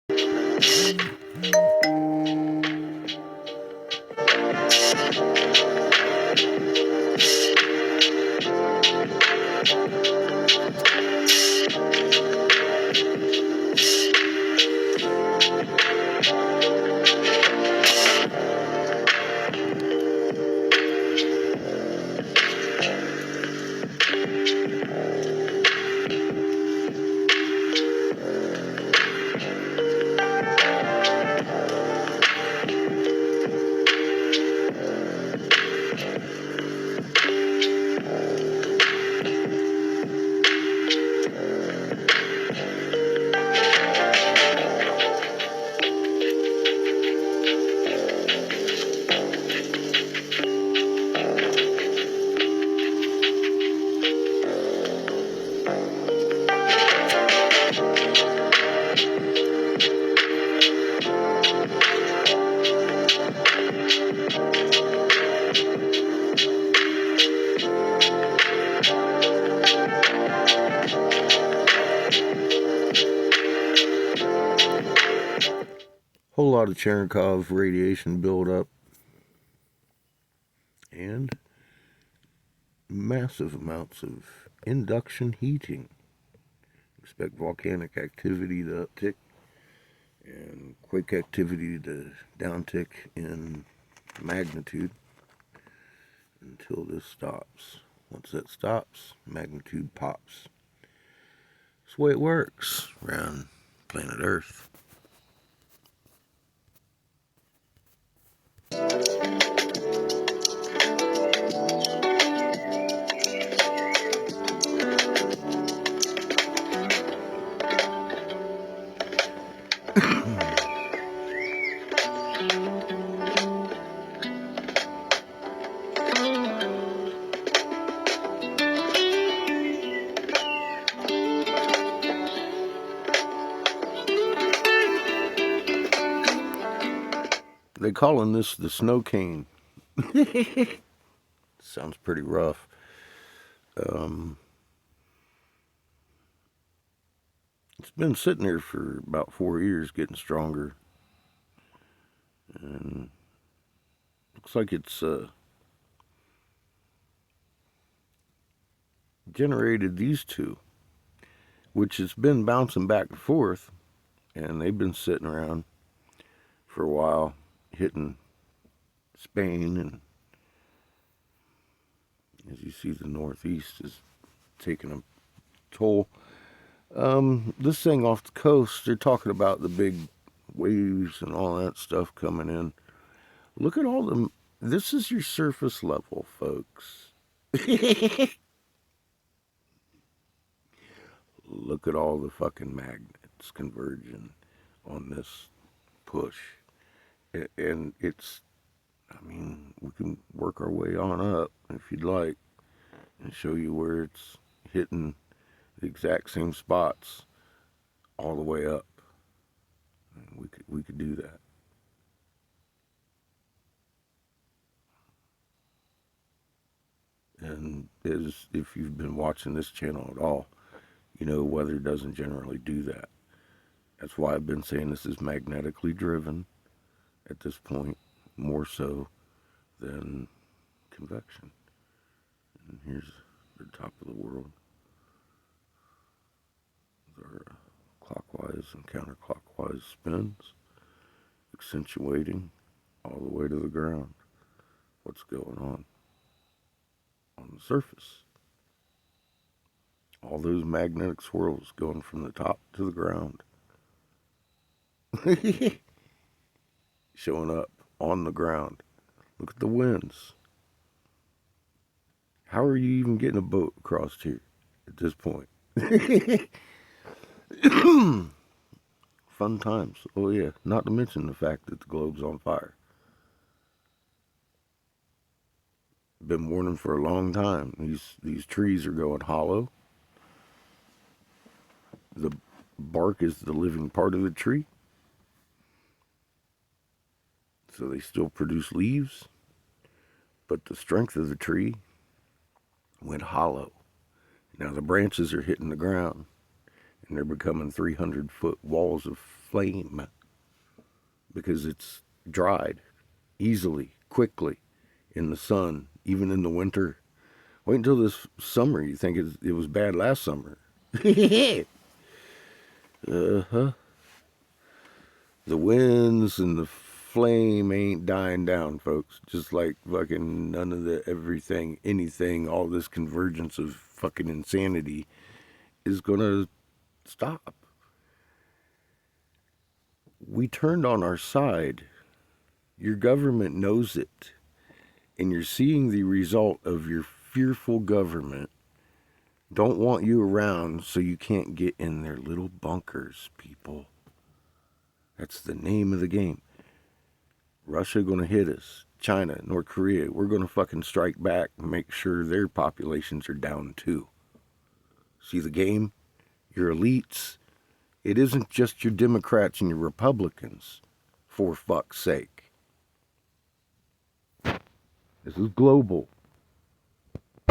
Whole lot of Cherenkov radiation buildup and massive amounts of induction heating. Expect volcanic activity to uptick and quake activity to downtick in magnitude until this stops. Once that stops, magnitude pops. That's the way it works around planet Earth. They calling this the snow cane. Sounds pretty rough. It's been sitting there for about 4 years, getting stronger, and looks like it's generated these two, which has been bouncing back and forth, and they've been sitting around for a while, hitting Spain, and as you see, the Northeast is taking a toll. This thing off the coast, they're talking about the big waves and all that stuff coming in. Look at all the... This is your surface level, folks. Look at all the fucking magnets converging on this push. And it's... I mean, we can work our way on up, if you'd like, and show you where it's hitting the exact same spots all the way up. And we could do that. And as if you've been watching this channel at all, you know weather doesn't generally do that. That's why I've been saying this is magnetically driven at this point, more so than convection. And here's the top of the world. There are clockwise and counterclockwise spins, accentuating all the way to the ground what's going on the surface. All those magnetic swirls going from the top to the ground. Showing up on the ground. Look at the winds. How are you even getting a boat across here at this point? Fun times. Oh yeah, not to mention the fact that the globe's on fire. Been warning for a long time. These trees are going hollow. The bark is the living part of the tree, so they still produce leaves, but the strength of the tree went hollow. Now the branches are hitting the ground, and they're becoming 300-foot walls of flame because it's dried easily, quickly in the sun, even in the winter. Wait until this summer. You think it was bad last summer. Uh-huh. The winds and the flame ain't dying down, folks. Just like fucking none of the everything, anything, all this convergence of fucking insanity is gonna stop. We turned on our side. Your government knows it. And you're seeing the result of your fearful government. Don't want you around so you can't get in their little bunkers, people. That's the name of the game. Russia gonna hit us. China, North Korea, we're gonna fucking strike back and make sure their populations are down too. See the game? Your elites. It isn't just your Democrats and your Republicans, for fuck's sake. This is global.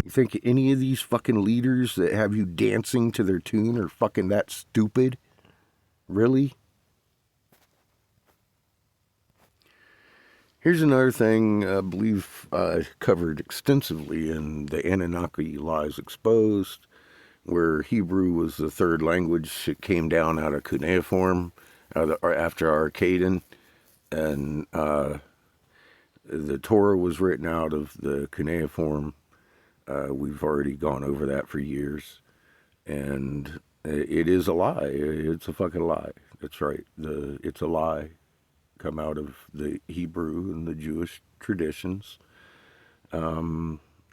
You think any of these fucking leaders that have you dancing to their tune are fucking that stupid? Really? Here's another thing I believe I covered extensively in the Anunnaki Lies Exposed, where Hebrew was the third language. It came down out of cuneiform after Akkadian, and the Torah was written out of the cuneiform. We've already gone over that for years, and it is a lie. It's a fucking lie. That's right. It's a lie. Come out of the Hebrew and the Jewish traditions.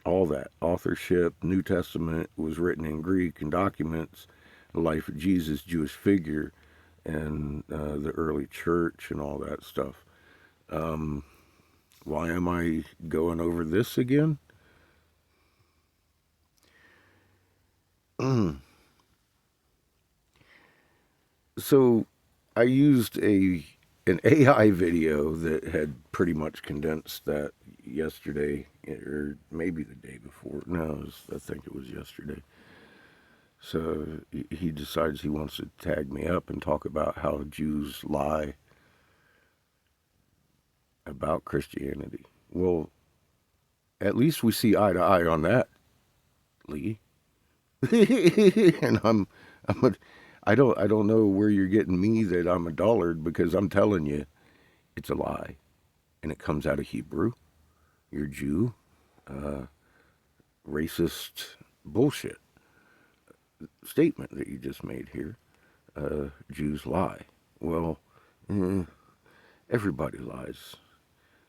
All that authorship, New Testament was written in Greek, and documents the life of Jesus, Jewish figure, and the early church and all that stuff. Why am I going over this again? So I used an AI video that had pretty much condensed that yesterday, or maybe the day before. No, I think it was yesterday. So he decides he wants to tag me up and talk about how Jews lie about Christianity. Well, at least we see eye to eye on that, Lee. And I don't know where you're getting me that I'm a dullard, because I'm telling you, it's a lie, and it comes out of Hebrew. You're Jew, racist bullshit statement that you just made here. Jews lie. Well, everybody lies.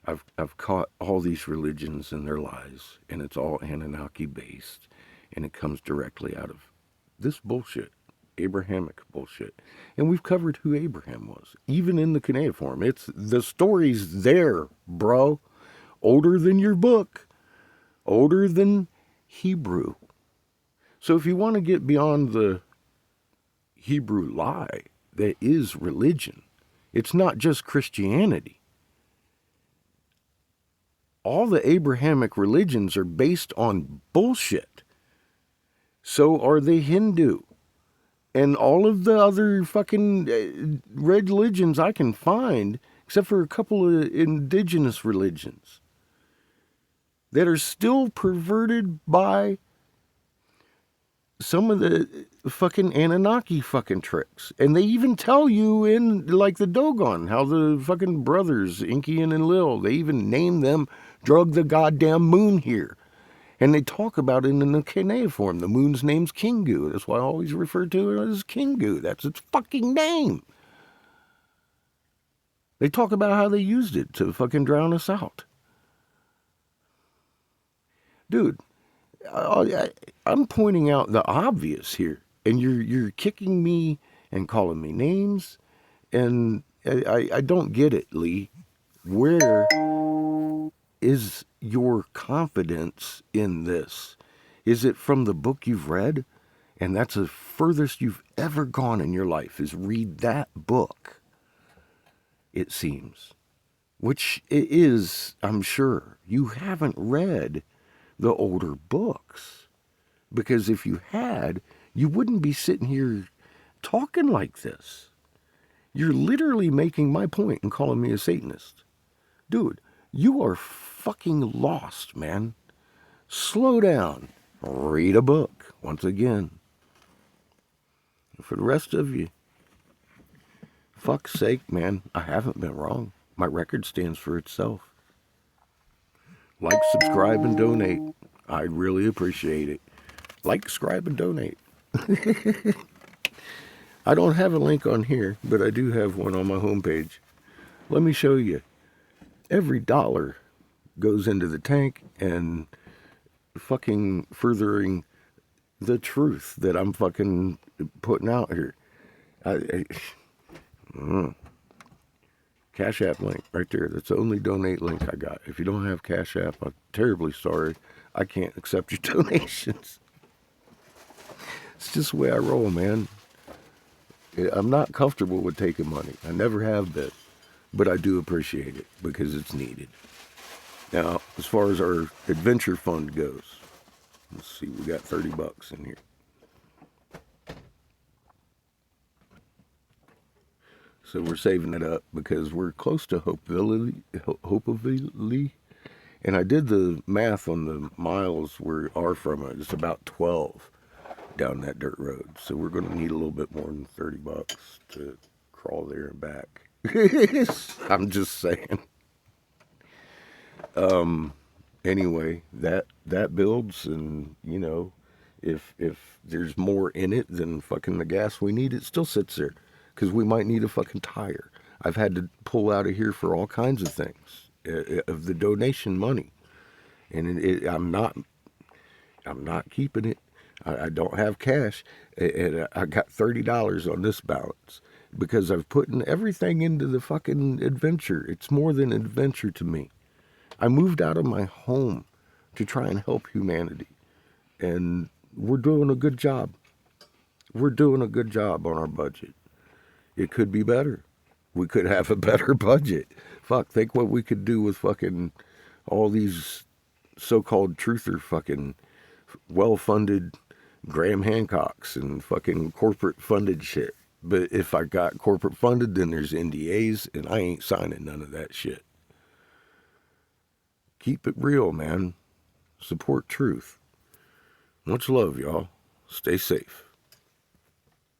I've caught all these religions and their lies, and it's all Anunnaki based, and it comes directly out of this bullshit, Abrahamic bullshit. And we've covered who Abraham was, even in the cuneiform. It's the story's there, bro. Older than your book, older than Hebrew. So if you want to get beyond the Hebrew lie that is religion, it's not just Christianity. All the Abrahamic religions are based on bullshit. So are the Hindu. And all of the other fucking religions I can find, except for a couple of indigenous religions, that are still perverted by some of the fucking Anunnaki fucking tricks. And they even tell you in, like, the Dogon, how the fucking brothers, Enki and Enlil, they even name them, drug the goddamn moon here. And they talk about it in the cuneiform. The moon's name's Kingu. That's why I always refer to it as Kingu. That's its fucking name. They talk about how they used it to fucking drown us out. Dude, I'm pointing out the obvious here, and you're kicking me and calling me names, and I don't get it, Lee. Where is your confidence in this? Is it from the book you've read? And that's the furthest you've ever gone in your life, is read that book, it seems. Which it is, I'm sure. You haven't read the older books. Because if you had, you wouldn't be sitting here talking like this. You're literally making my point and calling me a Satanist. Dude, you are fucking lost, man. Slow down. Read a book. Once again. For the rest of you, fuck's sake, man, I haven't been wrong. My record stands for itself. Like, subscribe, and donate. I'd really appreciate it. Like, subscribe, and donate. I don't have a link on here, but I do have one on my homepage. Let me show you. Every dollar goes into the tank and fucking furthering the truth that I'm fucking putting out here. Cash App link right there. That's the only donate link I got. If you don't have Cash App, I'm terribly sorry. I can't accept your donations. It's just the way I roll, man. I'm not comfortable with taking money. I never have been. But I do appreciate it because it's needed. Now, as far as our adventure fund goes, let's see, we got $30 in here. So we're saving it up because we're close to Hopeville. And I did the math on the miles we are from it. It's about 12 down that dirt road. So we're going to need a little bit more than $30 to crawl there and back. I'm just saying. Anyway, that builds, and you know, if there's more in it than fucking the gas we need, it still sits there because we might need a fucking tire. I've had to pull out of here for all kinds of things of the donation money, and I'm not keeping it. I don't have cash, and I got $30 on this balance because I've put everything into the fucking adventure. It's more than adventure to me. I moved out of my home to try and help humanity, and we're doing a good job. We're doing a good job on our budget. It could be better. We could have a better budget. Fuck, think what we could do with fucking all these so-called truther fucking well-funded Graham Hancocks and fucking corporate funded shit. But if I got corporate funded, then there's NDAs, and I ain't signing none of that shit. Keep it real, man. Support truth. Much love, y'all. Stay safe.